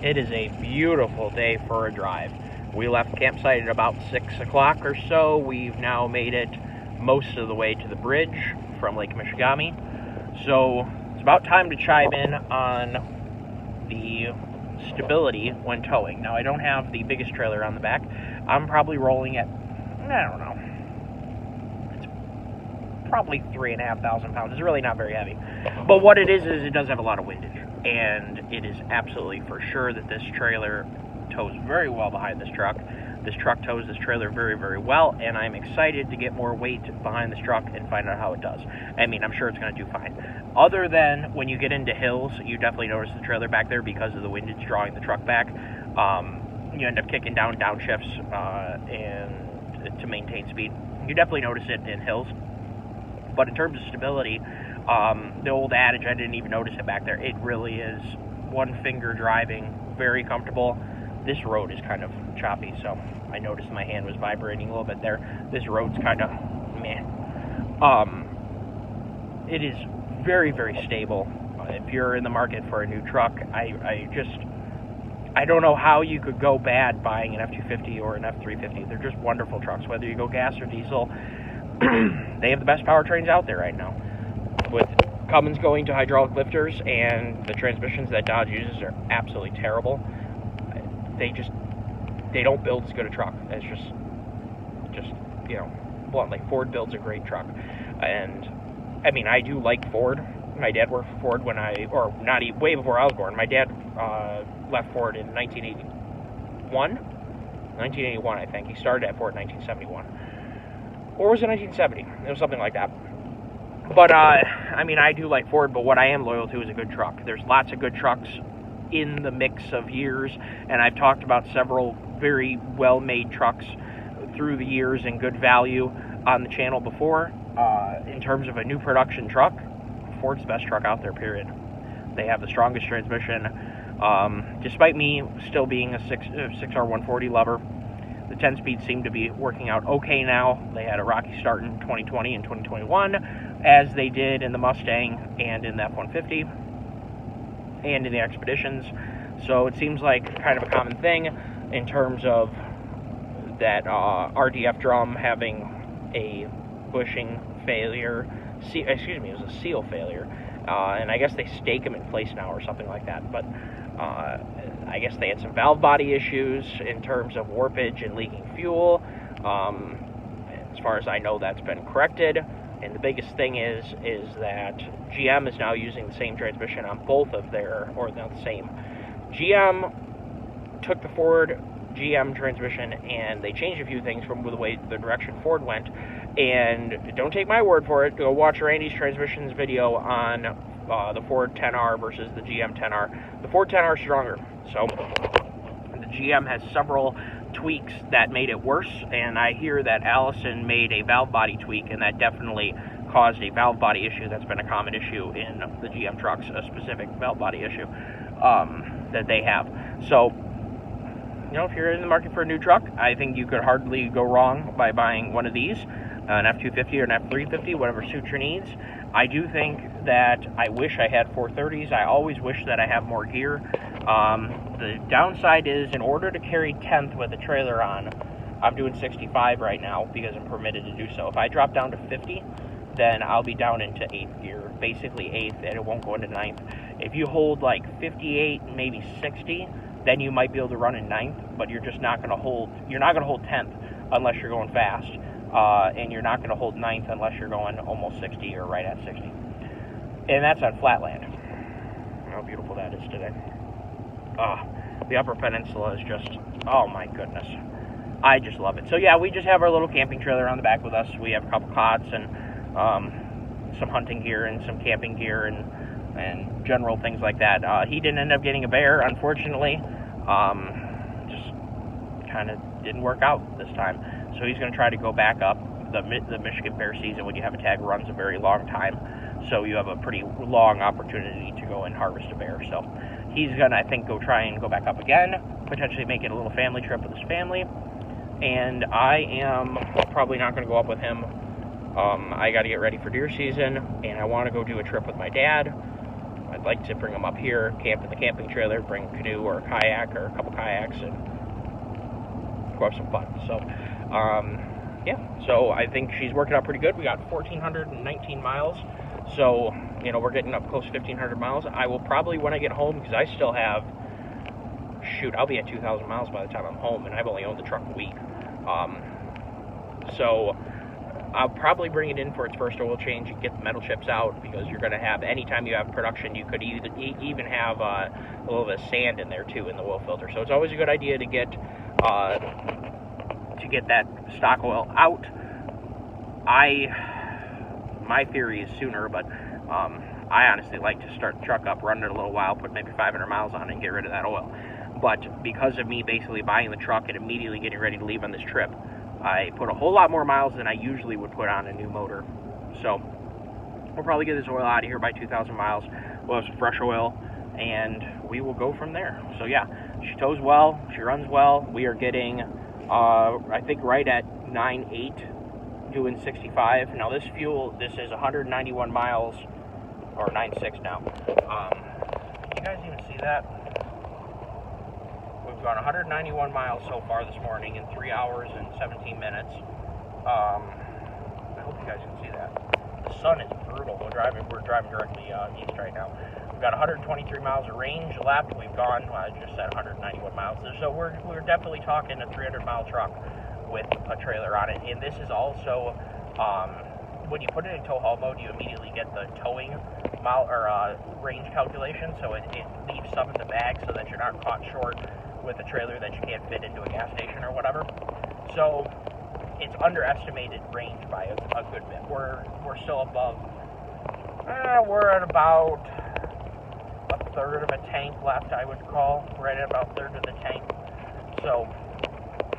It is a beautiful day for a drive. We left the campsite at about 6 o'clock or so. We've now made it most of the way to the bridge from Lake Michigamme. So it's about time to chime in on the stability when towing. Now, I don't have the biggest trailer on the back. I'm probably rolling at, I don't know, it's probably 3,500 pounds. It's really not very heavy. But what it is it does have a lot of windage. And it is absolutely for sure that this trailer tows very well behind this truck. This truck tows this trailer very, very well, and I'm excited to get more weight behind this truck and find out how it does. I mean, I'm sure it's going to do fine. Other than when you get into hills, you definitely notice the trailer back there because of the windage drawing the truck back. You end up kicking down downshifts and to maintain speed. You definitely notice it in hills. But in terms of stability, the old adage, I didn't even notice it back there. It really is one finger driving, very comfortable. This road is kind of choppy, so I noticed my hand was vibrating a little bit there. This road's kind of meh. It is very, very stable. If you're in the market for a new truck, I don't know how you could go bad buying an F250 or an F350. They're just wonderful trucks, whether you go gas or diesel. They have the best powertrains out there right now. With Cummins going to hydraulic lifters, and the transmissions that Dodge uses are absolutely terrible. They don't build as good a truck. It's just bluntly, Ford builds a great truck. And I mean, I do like Ford. My dad worked for Ford way before I was born. My dad left Ford in 1981, I think. He started at Ford in 1971. Or was it 1970? It was something like that. But, I mean, I do like Ford, but what I am loyal to is a good truck. There's lots of good trucks in the mix of years, and I've talked about several very well-made trucks through the years and good value on the channel before. In terms of a new production truck, Ford's the best truck out there, period. They have the strongest transmission. Despite me still being a 6R140 lover, the 10-speed seem to be working out okay now. They had a rocky start in 2020 and 2021, as they did in the Mustang and in the F-150 and in the Expeditions. So it seems like kind of a common thing in terms of that RDF drum having a bushing failure. It was a seal failure. And I guess they stake them in place now or something like that. But I guess they had some valve body issues in terms of warpage and leaking fuel. As far as I know, that's been corrected. And the biggest thing is that GM is now using the same transmission on both of GM took the Ford GM transmission and they changed a few things from the direction Ford went. And don't take my word for it. Go watch Randy's transmissions video on the Ford 10R versus the GM 10R. The Ford 10R is stronger. So the GM has several tweaks that made it worse, and I hear that Allison made a valve body tweak, and that definitely caused a valve body issue. That's been a common issue in the GM trucks, a specific valve body issue that they have. So, if you're in the market for a new truck, I think you could hardly go wrong by buying one of these, an F250 or an F350, whatever suits your needs. I do think that I wish I had 430s. I always wish that I have more gear. The downside is, in order to carry 10th with a trailer on, I'm doing 65 right now because I'm permitted to do so. If I drop down to 50, then I'll be down into 8th gear, basically 8th, and it won't go into 9th. If you hold like 58, maybe 60, then you might be able to run in 9th, but you're just not going to hold 10th unless you're going fast. And you're not going to hold 9th unless you're going almost 60 or right at 60. And that's on flatland. How beautiful that is today. The Upper Peninsula is just, oh my goodness. I just love it. So yeah, we just have our little camping trailer on the back with us. We have a couple cots and some hunting gear and some camping gear and general things like that. He didn't end up getting a bear, unfortunately. Just kind of didn't work out this time. So he's going to try to go back up. The Michigan bear season, when you have a tag, runs a very long time. So you have a pretty long opportunity to go and harvest a bear. So he's going to, I think, try and go back up again, potentially make it a little family trip with his family. And I am probably not going to go up with him. I got to get ready for deer season, and I want to go do a trip with my dad. I'd like to bring them up here, camp in the camping trailer, bring a canoe or a kayak or a couple kayaks, and go have some fun. So, yeah, so I think she's working out pretty good. We got 1,419 miles, so, you know, we're getting up close to 1,500 miles. I will probably, when I get home, because I still have, shoot, I'll be at 2,000 miles by the time I'm home, and I've only owned the truck a week. So I'll probably bring it in for its first oil change and get the metal chips out, because you're going to have, anytime you have production, you could even have a little bit of sand in there too in the oil filter. So it's always a good idea to get that stock oil out. My theory is sooner, but I honestly like to start the truck up, run it a little while, put maybe 500 miles on it, and get rid of that oil. But because of me basically buying the truck and immediately getting ready to leave on this trip, I put a whole lot more miles than I usually would put on a new motor. So we'll probably get this oil out of here by 2,000 miles. We'll have some fresh oil, and we will go from there. So yeah, she tows well, she runs well. We are getting, I think, right at 9.8, doing 65. Now this fuel, this is 191 miles, or 9.6 now. Can you guys even see that? We've gone 191 miles so far this morning in 3 hours and 17 minutes. I hope you guys can see that. The sun is brutal. We're driving directly east right now. We've got 123 miles of range left. We've gone, I just said 191 miles. So we're definitely talking a 300-mile truck with a trailer on it. And this is also, when you put it in tow haul mode, you immediately get the towing mile or range calculation. So it leaves some in the bag so that you're not caught short with a trailer that you can't fit into a gas station or whatever. So it's underestimated range by a good bit. We're still above, we're at about a third of a tank left, I would call, right at about a third of the tank. So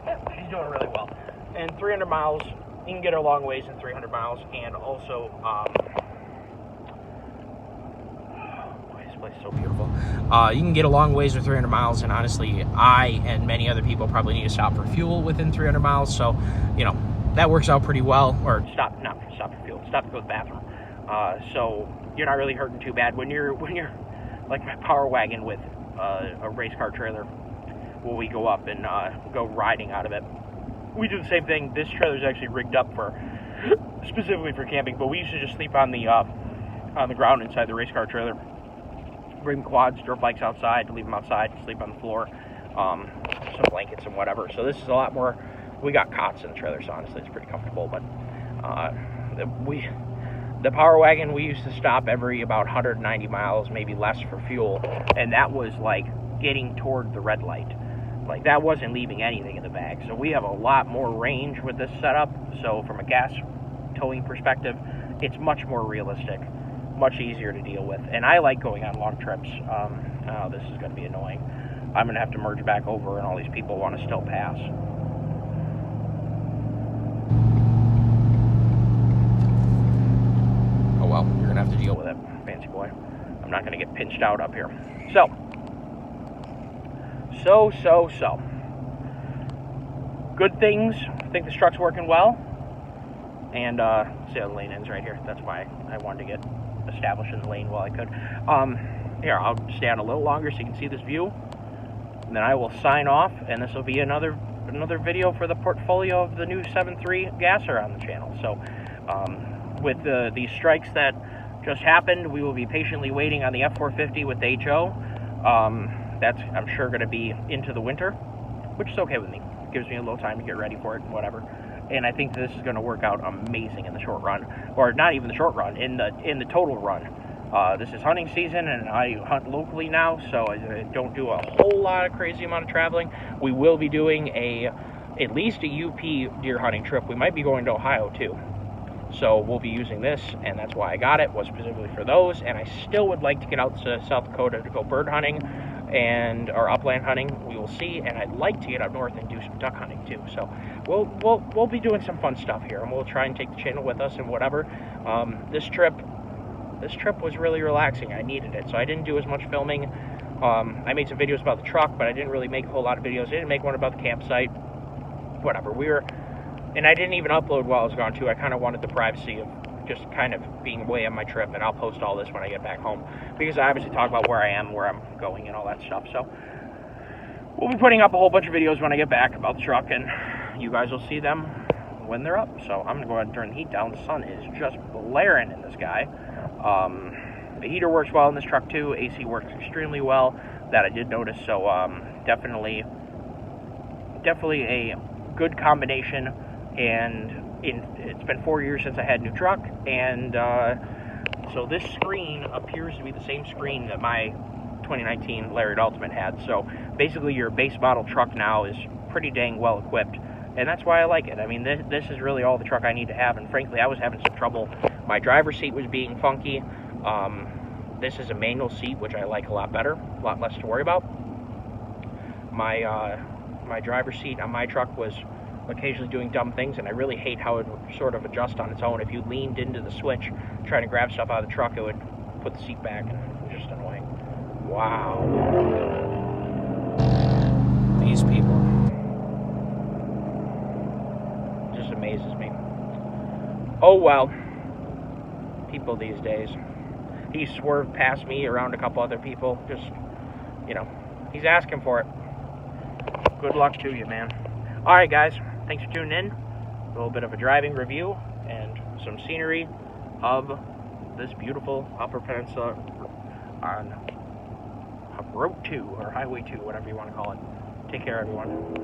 yeah, she's doing really well. And 300 miles, you can get a long ways in 300 miles, and also place so beautiful. You can get a long ways with 300 miles, and honestly, I and many other people probably need to stop for fuel within 300 miles, so, you know, that works out pretty well. Or stop for fuel, stop to go to the bathroom. So you're not really hurting too bad. When you're like my Power Wagon with a race car trailer, where we go up and go riding out of it, we do the same thing. This trailer is actually rigged up for specifically for camping, but we used to just sleep on the ground inside the race car trailer. Bring quads, dirt bikes outside, leave them outside, sleep on the floor, some blankets and whatever. So this is a lot more. We got cots in the trailer, so honestly it's pretty comfortable. But the Power Wagon, we used to stop every about 190 miles, maybe less, for fuel, and that was like getting toward the red light. Like, that wasn't leaving anything in the bag. So we have a lot more range with this setup. So from a gas towing perspective, it's much more realistic, much easier to deal with. And I like going on long trips. Oh, this is going to be annoying. I'm going to have to merge back over, and all these people want to still pass. Oh well, you're going to have to deal with it, fancy boy. I'm not going to get pinched out up here. So. Good things. I think this truck's working well. And, see how the lane ends right here. That's why I wanted to get established in the lane while I could. Here, I'll stay on a little longer so you can see this view. And then I will sign off, and this will be another video for the portfolio of the new 7.3 gasser on the channel. So, with these strikes that just happened, we will be patiently waiting on the F450 with the HO. That's, I'm sure, going to be into the winter, which is okay with me. It gives me a little time to get ready for it and whatever. And I think this is going to work out amazing in the short run, or not even the short run, in the total run. This is hunting season, and I hunt locally now, so I don't do a whole lot of crazy amount of traveling. We will be doing at least a UP deer hunting trip. We might be going to Ohio too. So we'll be using this, and that's why I got it, was specifically for those. And I still would like to get out to South Dakota to go bird hunting or upland hunting. We will see, and I'd like to get up north and do some duck hunting too. So we'll be doing some fun stuff here, and we'll try and take the channel with us and whatever. This trip was really relaxing. I needed it, so I didn't do as much filming. I made some videos about the truck, but I didn't really make a whole lot of videos. I didn't make one about the campsite. Whatever. And I didn't even upload while I was gone too. I kind of wanted the privacy just kind of being away on my trip, and I'll post all this when I get back home, because I obviously talk about where I am, where I'm going, and all that stuff. So we'll be putting up a whole bunch of videos when I get back about the truck, and you guys will see them when they're up. So I'm going to go ahead and turn the heat down. The sun is just blaring in the sky. The heater works well in this truck too. AC works extremely well. That I did notice. So definitely a good combination. And it's been 4 years since I had a new truck, and so this screen appears to be the same screen that my 2019 Lariat Ultimate had. So basically your base model truck now is pretty dang well equipped, and that's why I like it. I mean, this is really all the truck I need to have, and frankly I was having some trouble. My driver's seat was being funky. This is a manual seat, which I like a lot better, a lot less to worry about. My driver's seat on my truck was occasionally doing dumb things, and I really hate how it would sort of adjust on its own. If you leaned into the switch trying to grab stuff out of the truck, it would put the seat back, and it was just annoying. Wow. These people. It just amazes me. Oh well. People these days. He swerved past me around a couple other people. Just, you know, he's asking for it. Good luck to you, man. Alright guys, thanks for tuning in. A little bit of a driving review and some scenery of this beautiful Upper Peninsula on Route 2 or Highway 2, whatever you want to call it. Take care, everyone.